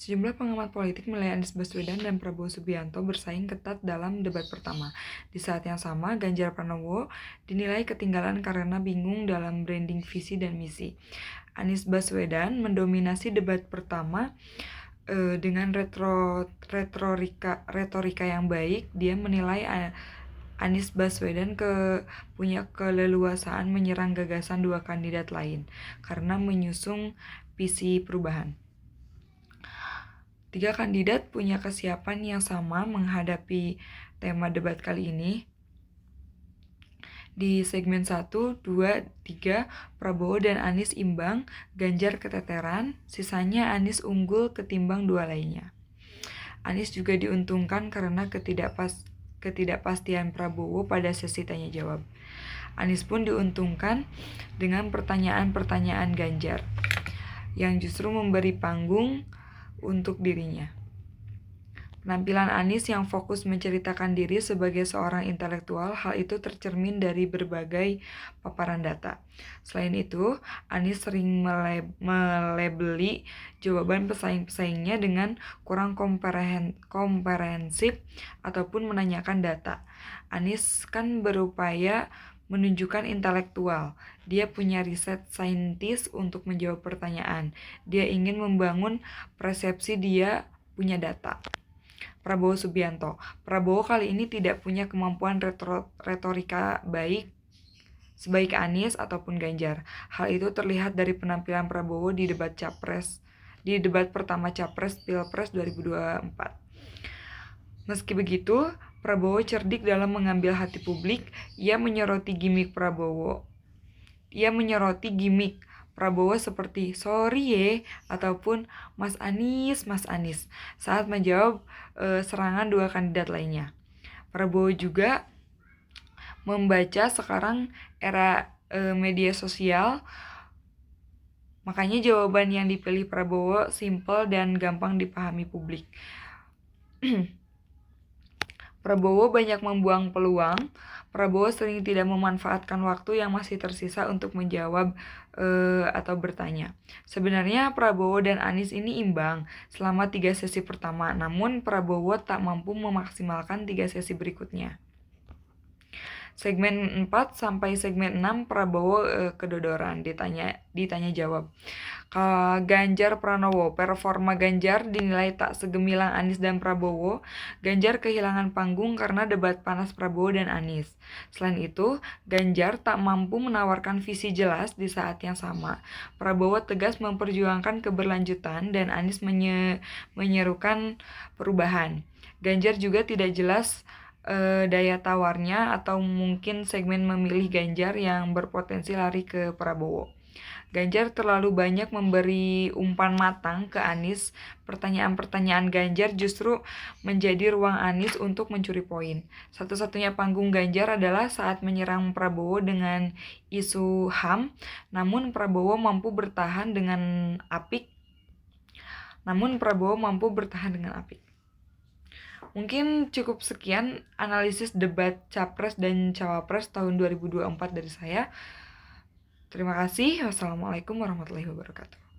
Sejumlah pengamat politik menilai Anies Baswedan dan Prabowo Subianto bersaing ketat dalam debat pertama. Di saat yang sama, Ganjar Pranowo dinilai ketinggalan karena bingung dalam branding visi dan misi. Anies Baswedan mendominasi debat pertama dengan retorika yang baik. Dia menilai Anies Baswedan punya keleluasaan menyerang gagasan dua kandidat lain karena menyusung visi perubahan. Tiga kandidat punya kesiapan yang sama menghadapi tema debat kali ini. Di segmen 1, 2, 3, Prabowo dan Anies imbang, Ganjar keteteran, sisanya Anies unggul ketimbang dua lainnya. Anies juga diuntungkan karena ketidakpastian Prabowo pada sesi tanya jawab. Anies pun diuntungkan dengan pertanyaan-pertanyaan Ganjar yang justru memberi panggung untuk dirinya. Penampilan Anies yang fokus menceritakan diri sebagai seorang intelektual, hal itu tercermin dari berbagai paparan data. Selain itu, Anies sering melabeli jawaban pesaing-pesaingnya dengan kurang komprehensif ataupun menanyakan data. Anies kan berupaya menunjukkan intelektual. Dia punya riset saintis untuk menjawab pertanyaan. Dia ingin membangun persepsi dia punya data. Prabowo Subianto. Prabowo kali ini tidak punya kemampuan retorika sebaik Anies ataupun Ganjar. Hal itu terlihat dari penampilan Prabowo di debat pertama Capres Pilpres 2024. Meski begitu, Prabowo cerdik dalam mengambil hati publik. Ia menyoroti gimmick Prabowo seperti "sorry ye" ataupun Mas Anies" saat menjawab serangan dua kandidat lainnya. Prabowo juga membaca sekarang era media sosial, makanya jawaban yang dipilih Prabowo simpel dan gampang dipahami publik. Prabowo banyak membuang peluang. Prabowo sering tidak memanfaatkan waktu yang masih tersisa untuk menjawab atau bertanya. Sebenarnya Prabowo dan Anies ini imbang selama 3 sesi pertama, namun Prabowo tak mampu memaksimalkan 3 sesi berikutnya. Segmen 4 sampai segmen 6 Prabowo kedodoran ditanya jawab. Ganjar Pranowo, performa Ganjar dinilai tak segemilang Anies dan Prabowo. Ganjar kehilangan panggung karena debat panas Prabowo dan Anies. Selain itu, Ganjar tak mampu menawarkan visi jelas di saat yang sama. Prabowo tegas memperjuangkan keberlanjutan dan Anies menyerukan perubahan. Ganjar juga tidak jelas daya tawarnya atau mungkin segmen memilih Ganjar yang berpotensi lari ke Prabowo. Ganjar terlalu banyak memberi umpan matang ke Anies. Pertanyaan-pertanyaan Ganjar justru menjadi ruang Anies untuk mencuri poin. Satu-satunya panggung Ganjar adalah saat menyerang Prabowo dengan isu HAM, namun Prabowo mampu bertahan dengan apik. Mungkin cukup sekian analisis debat Capres dan Cawapres tahun 2024 dari saya. Terima kasih. Wassalamualaikum warahmatullahi wabarakatuh.